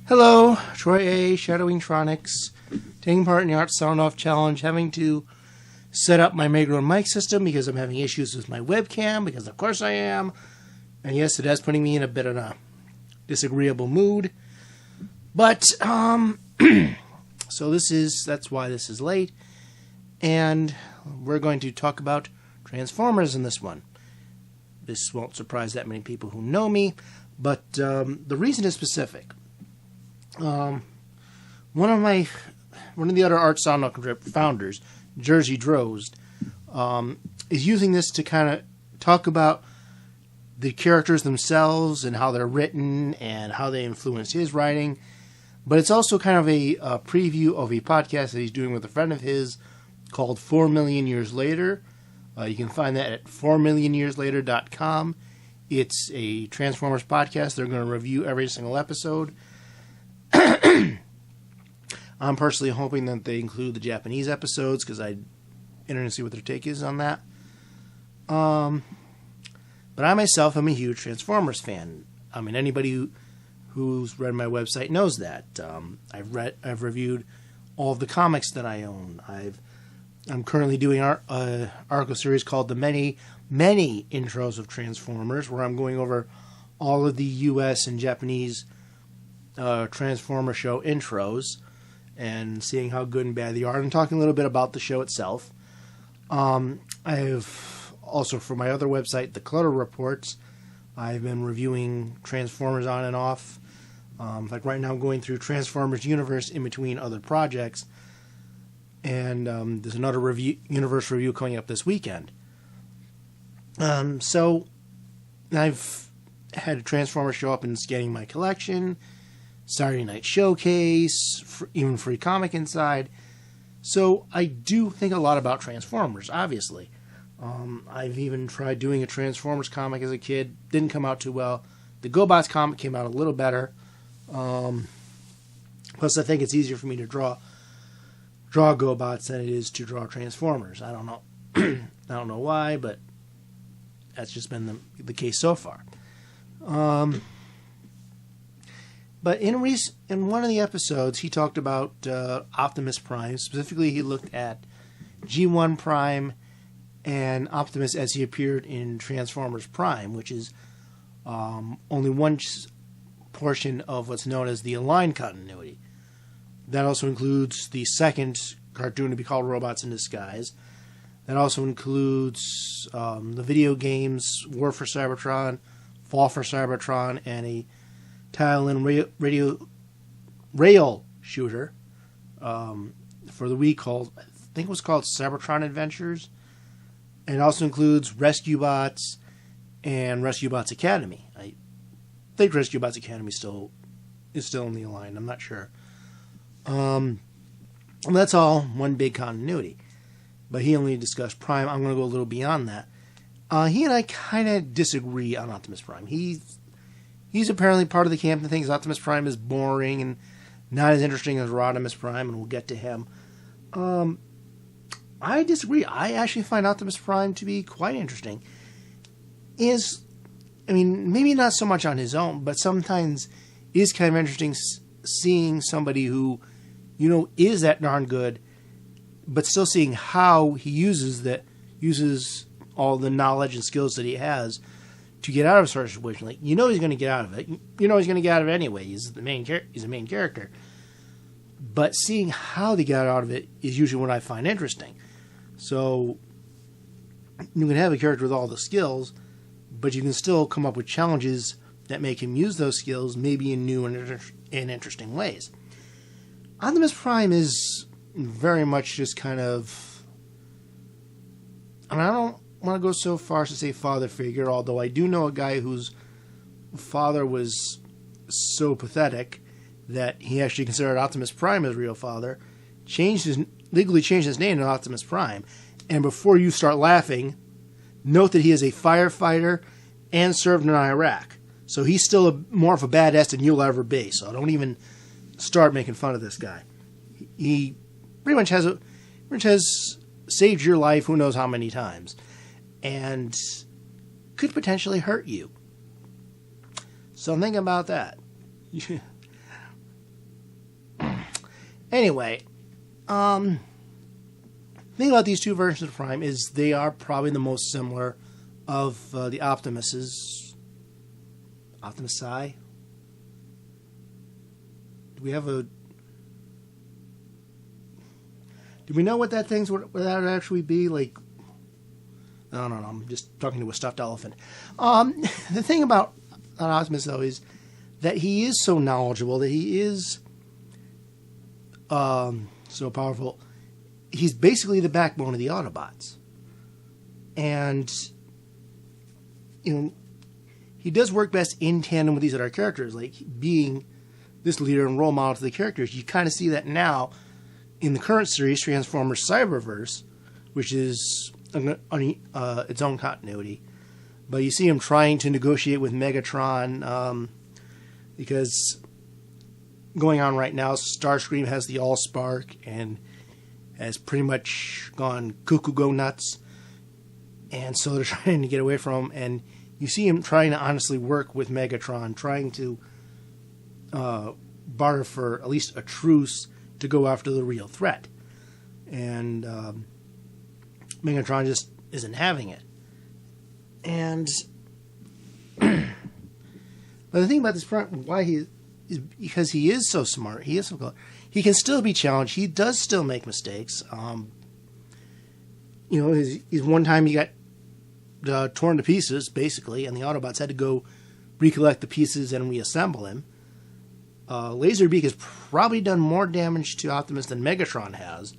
Hello, Troy A, Shadowing Tronics, taking part in the Art Soundoff challenge, having to set up my Megro mic system because I'm having issues with my webcam, because of course I am. And yes, it is putting me in a bit of a disagreeable mood. But, so that's why this is late. And we're going to talk about Transformers in this one. This won't surprise that many people who know me, but the reason is specific. One of the other Art Soundoff founders, Jerzy Drozd, is using this to kind of talk about the characters themselves and how they're written and how they influence his writing. But it's also kind of a preview of a podcast that he's doing with a friend of his called 4 Million Years Later. You can find that at 4millionyearslater.com. It's a Transformers podcast. They're going to review every single episode. I'm personally hoping that they include the Japanese episodes because I'm interested to see what their take is on that. But I myself am a huge Transformers fan. I mean, anybody who's read my website knows that. I've reviewed all of the comics that I own. I'm currently doing an article series called The Many Intros of Transformers, where I'm going over all of the US and Japanese Transformer show intros and seeing how good and bad they are, and talking a little bit about the show itself. I've also, for my other website, The Clutter Reports, I've been reviewing Transformers on and off. Like right now I'm going through Transformers Universe in between other projects, and there's another Universe review coming up this weekend. So I've had a Transformers show up and scanning my collection, Saturday Night Showcase, even Free Comic Inside. So I do think a lot about Transformers, obviously. I've even tried doing a Transformers comic as a kid. Didn't come out too well. The GoBots comic came out a little better. Plus, I think it's easier for me to draw GoBots than it is to draw Transformers. I don't know. I don't know why, but that's just been the case so far. But in one of the episodes, he talked about Optimus Prime. Specifically, he looked at G1 Prime and Optimus as he appeared in Transformers Prime, which is only one portion of what's known as the Aligned Continuity. That also includes the second cartoon to be called Robots in Disguise. That also includes the video games War for Cybertron, Fall for Cybertron, and a tile-in rail shooter for the Wii called, I think it was called Cybertron Adventures. And it also includes Rescue Bots and Rescue Bots Academy. I think Rescue Bots Academy is still in the line. I'm not sure. And that's all one big continuity. But he only discussed Prime. I'm going to go a little beyond that. He and I kind of disagree on Optimus Prime. He's apparently part of the camp that thinks Optimus Prime is boring and not as interesting as Rodimus Prime, and we'll get to him. I disagree. I actually find Optimus Prime to be quite interesting. Maybe not so much on his own, but sometimes is kind of interesting seeing somebody who, is that darn good, but still seeing how he uses all the knowledge and skills that he has to get out of a certain situation. Like, he's going to get out of it. He's going to get out of it anyway. He's the main character. But seeing how they get out of it is usually what I find interesting. So you can have a character with all the skills, but you can still come up with challenges that make him use those skills maybe in new and interesting ways. Optimus Prime is very much just kind of... I don't want to go so far as to say father figure, although I do know a guy whose father was so pathetic that he actually considered Optimus Prime his real father, legally changed his name to Optimus Prime, and before you start laughing, note that he is a firefighter and served in Iraq. So he's still more of a badass than you'll ever be, so don't even start making fun of this guy. He pretty much has saved your life who knows how many times, and could potentially hurt you. So think about that. Anyway, the thing about these two versions of Prime is they are probably the most similar of the Optimuses. Optimus Psi? Do we have a... Do we know what that thing's... What that would actually be? Like... No, I'm just talking to a stuffed elephant. The thing about Optimus, though, is that he is so knowledgeable, that he is so powerful. He's basically the backbone of the Autobots. And, you know, he does work best in tandem with these other characters, like being this leader and role model to the characters. You kind of see that now in the current series, Transformers Cyberverse, which is its own continuity. But you see him trying to negotiate with Megatron, because going on right now, Starscream has the Allspark and has pretty much gone cuckoo go nuts. And so they're trying to get away from him. And you see him trying to honestly work with Megatron, trying to barter for at least a truce to go after the real threat. And Megatron just isn't having it. And but the thing about this Prime, why he is because he is so smart. He is so clever. He can still be challenged. He does still make mistakes. You know, his one time he got torn to pieces, basically, and the Autobots had to go recollect the pieces and reassemble him. Laserbeak has probably done more damage to Optimus than Megatron has.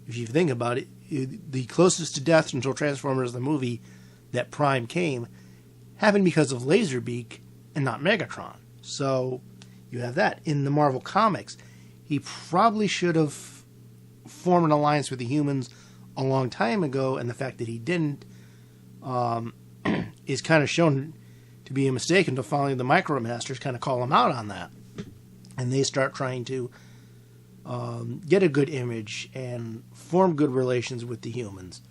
If you think about it, the closest to death until Transformers the movie that Prime came happened because of Laserbeak and not Megatron. So you have that. In the Marvel Comics, he probably should have formed an alliance with the humans a long time ago, and the fact that he didn't is kind of shown to be a mistake until finally the Micromasters kind of call him out on that. And they start trying to get a good image and form good relations with the humans,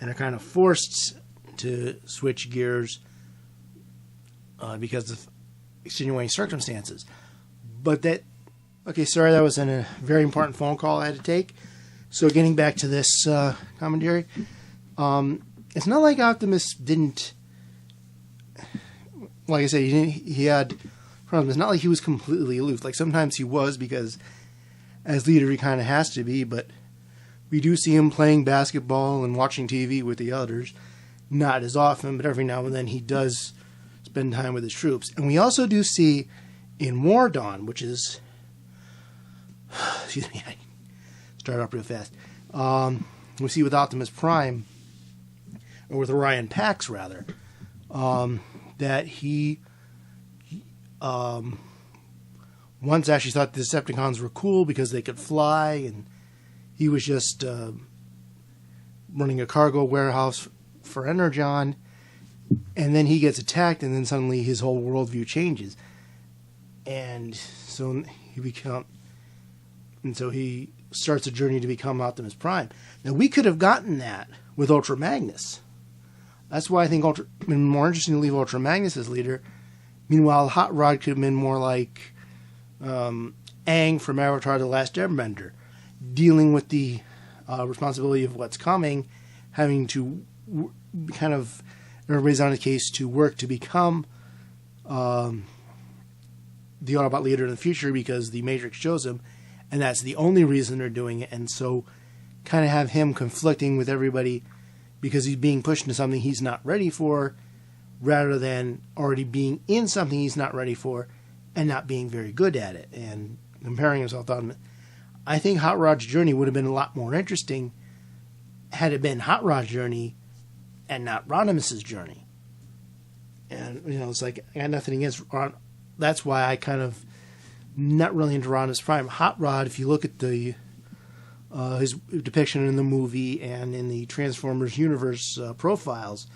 and are kind of forced to switch gears because of extenuating circumstances. But that... Okay, sorry, that was a very important phone call I had to take. So getting back to this commentary, it's not like Optimus didn't... Like I said, he had problems. It's not like he was completely aloof. Like, sometimes he was, because as leader he kind of has to be, but we do see him playing basketball and watching TV with the others. Not as often, but every now and then he does spend time with his troops. And we also do see in War Dawn, which is... Excuse me, I started up real fast. We see with Optimus Prime, or with Orion Pax, rather, that he once actually thought the Decepticons were cool because they could fly, and he was just running a cargo warehouse for Energon, and then he gets attacked, and then suddenly his whole worldview changes. And so he starts a journey to become Optimus Prime. Now, we could have gotten that with Ultra Magnus. That's why I think it would have been more interesting to leave Ultra Magnus as leader. Meanwhile, Hot Rod could have been more like Aang from Avatar The Last Airbender, dealing with the responsibility of what's coming, having to kind of, everybody's on his case to work to become the Autobot leader in the future because the Matrix shows him, and that's the only reason they're doing it. And so kind of have him conflicting with everybody because he's being pushed into something he's not ready for, rather than already being in something he's not ready for and not being very good at it and comparing himself to them. I think Hot Rod's journey would have been a lot more interesting had it been Hot Rod's journey and not Rodimus's journey. And, you know, it's like, I got nothing against Rod. That's why I kind of not really into Rodimus Prime. Hot Rod, if you look at the his depiction in the movie and in the Transformers universe profiles,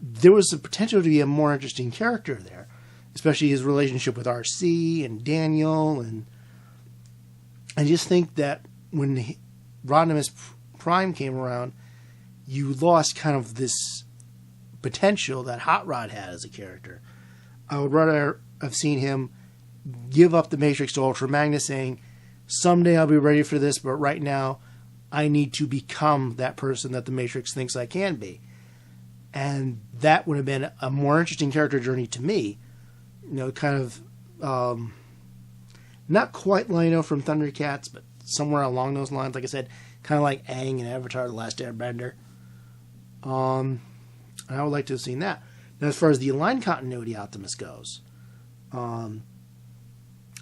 there was the potential to be a more interesting character there, especially his relationship with RC and Daniel. And I just think that when Rodimus Prime came around, you lost kind of this potential that Hot Rod had as a character. I would rather have seen him give up the Matrix to Ultra Magnus, saying, someday I'll be ready for this, but right now I need to become that person that the Matrix thinks I can be. And that would have been a more interesting character journey to me. Kind of not quite Lino from Thundercats, but somewhere along those lines. Like I said, kind of like Aang in Avatar: The Last Airbender. And I would like to have seen that. Now, as far as the aligned continuity Optimus goes,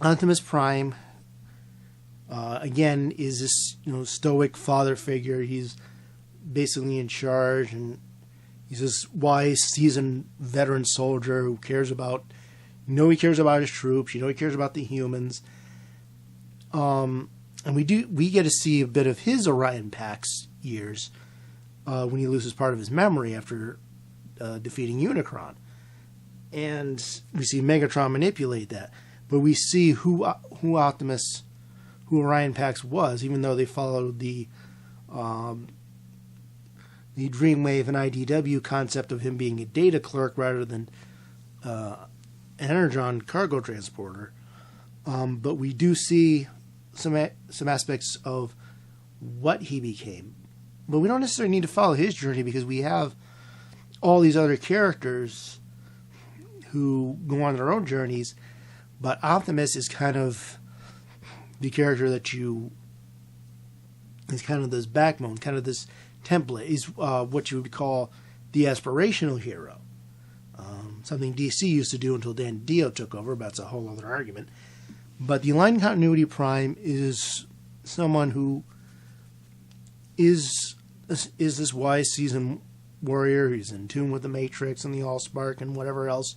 Optimus Prime, again, is this stoic father figure. He's basically in charge, and he's this wise, seasoned veteran soldier who cares about, he cares about his troops. He cares about the humans. And we get to see a bit of his Orion Pax years when he loses part of his memory after defeating Unicron, and we see Megatron manipulate that. But we see who Orion Pax was, even though they followed the Dreamwave and IDW concept of him being a data clerk rather than an Energon cargo transporter. But we do see some aspects of what he became. But we don't necessarily need to follow his journey, because we have all these other characters who go on their own journeys. But Optimus is kind of the character that is kind of this backbone, kind of this template. He's what you would call the aspirational hero. Something DC used to do until Dan Dio took over, but that's a whole other argument. But the aligned continuity Prime is someone who is this wise, seasoned warrior. He's in tune with the Matrix and the Allspark and whatever else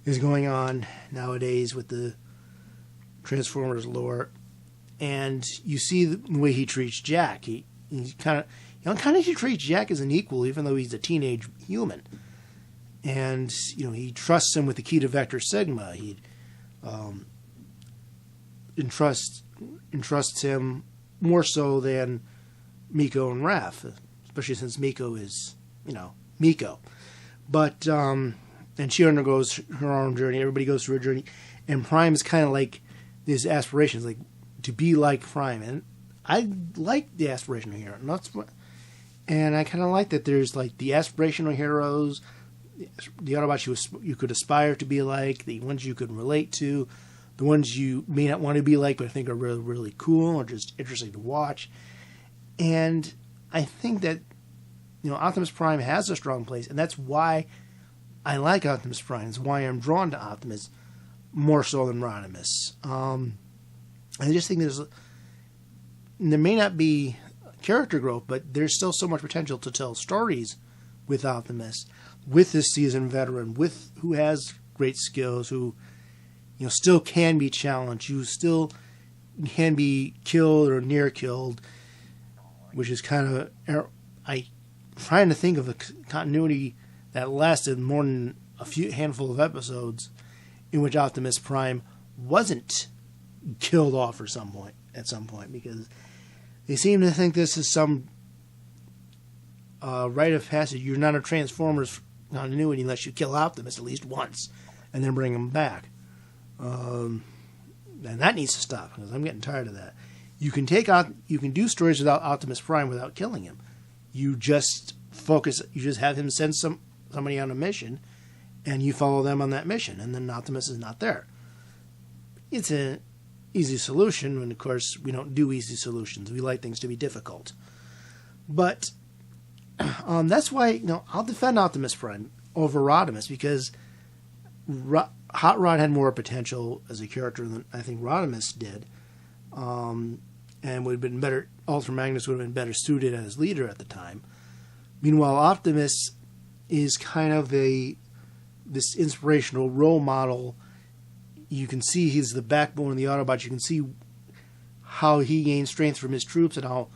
is going on nowadays with the Transformers lore. And you see the way he treats Jack. He treats Jack as an equal, even though he's a teenage human. And he trusts him with the key to Vector Sigma. He entrusts him more so than Miko and Raph, especially since Miko is Miko. But and she undergoes her own journey. Everybody goes through a journey, and Prime is kind of like his aspirations, like to be like Prime. And I like the aspirational hero, and I kind of like that there's like the aspirational heroes, the Autobots you could aspire to be like, the ones you could relate to, the ones you may not want to be like but I think are really, really cool or just interesting to watch. And I think that Optimus Prime has a strong place, and that's why I like Optimus Prime. It's why I'm drawn to Optimus more so than Rodimus. I just think there may not be character growth, but there's still so much potential to tell stories with Optimus, with this seasoned veteran, with who has great skills, who still can be challenged, who still can be killed or near killed, which is kind of trying to think of a continuity that lasted more than a handful of episodes in which Optimus Prime wasn't killed off at some point, because they seem to think this is some rite of passage. You're not a Transformers continuity unless you kill Optimus at least once and then bring him back. And that needs to stop, because I'm getting tired of that. You can do stories without Optimus Prime without killing him. You just have him send somebody on a mission, and you follow them on that mission, and then Optimus is not there. It's an easy solution, and of course we don't do easy solutions. We like things to be difficult. But that's why I'll defend Optimus Prime over Rodimus, because Hot Rod had more potential as a character than I think Rodimus did, and would have been better. Ultra Magnus would have been better suited as leader at the time. Meanwhile, Optimus is kind of this inspirational role model. You can see he's the backbone of the Autobots. You can see how he gains strength from his troops and how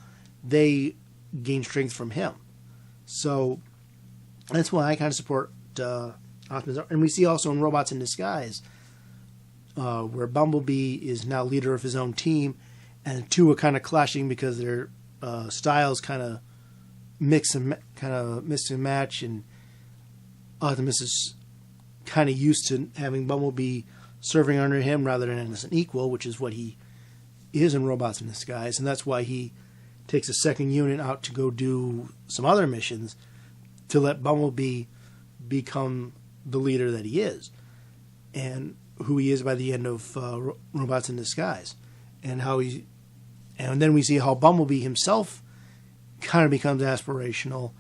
they gain strength from him. So that's why I kind of support Optimus. And we see also in Robots in Disguise, where Bumblebee is now leader of his own team, and the two are kind of clashing because their styles kind of mix and match, and Optimus is kind of used to having Bumblebee serving under him rather than as an equal, which is what he is in Robots in Disguise, and that's why he takes a second unit out to go do some other missions to let Bumblebee become the leader that he is, and who he is by the end of Robots in Disguise, and then we see how Bumblebee himself kind of becomes aspirational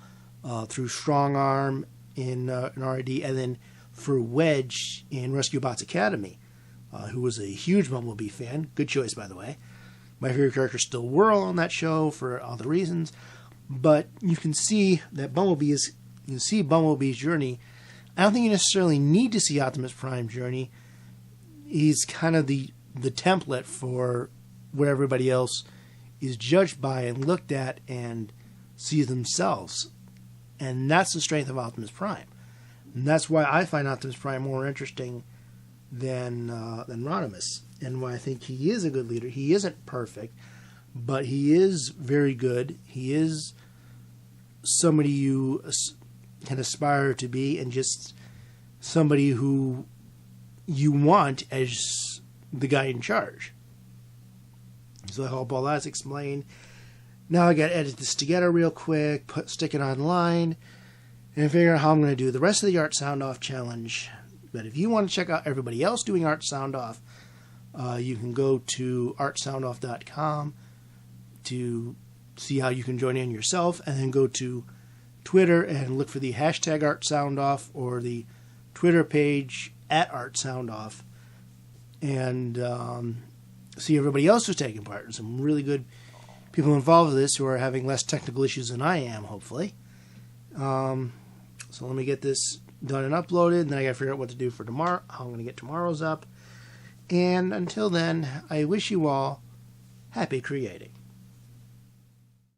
through Strong Arm in R&D, and then for Wedge in Rescue Bots Academy, who was a huge Bumblebee fan. Good choice, by the way. My favorite character is still Whirl on that show for other reasons, but you can see that Bumblebee's journey. I don't think you necessarily need to see Optimus Prime's journey. He's kind of the template for what everybody else is judged by and looked at and see themselves. And that's the strength of Optimus Prime. And that's why I find Optimus Prime more interesting than Rodimus, and why I think he is a good leader. He isn't perfect, but he is very good. He is somebody you can aspire to be, and just somebody who you want as the guy in charge. So I hope all that's explained. Now I got to edit this together real quick, stick it online, and figure out how I'm going to do the rest of the Art Soundoff challenge. But if you want to check out everybody else doing Art Soundoff, you can go to artsoundoff.com to see how you can join in yourself, and then go to Twitter and look for the hashtag Art Soundoff or the Twitter page at Art Soundoff, and see everybody else who's taking part. There's some really good people involved with this who are having less technical issues than I am, hopefully. So let me get this done and uploaded, and then I got to figure out what to do for tomorrow, how I'm going to get tomorrow's up. And until then, I wish you all happy creating.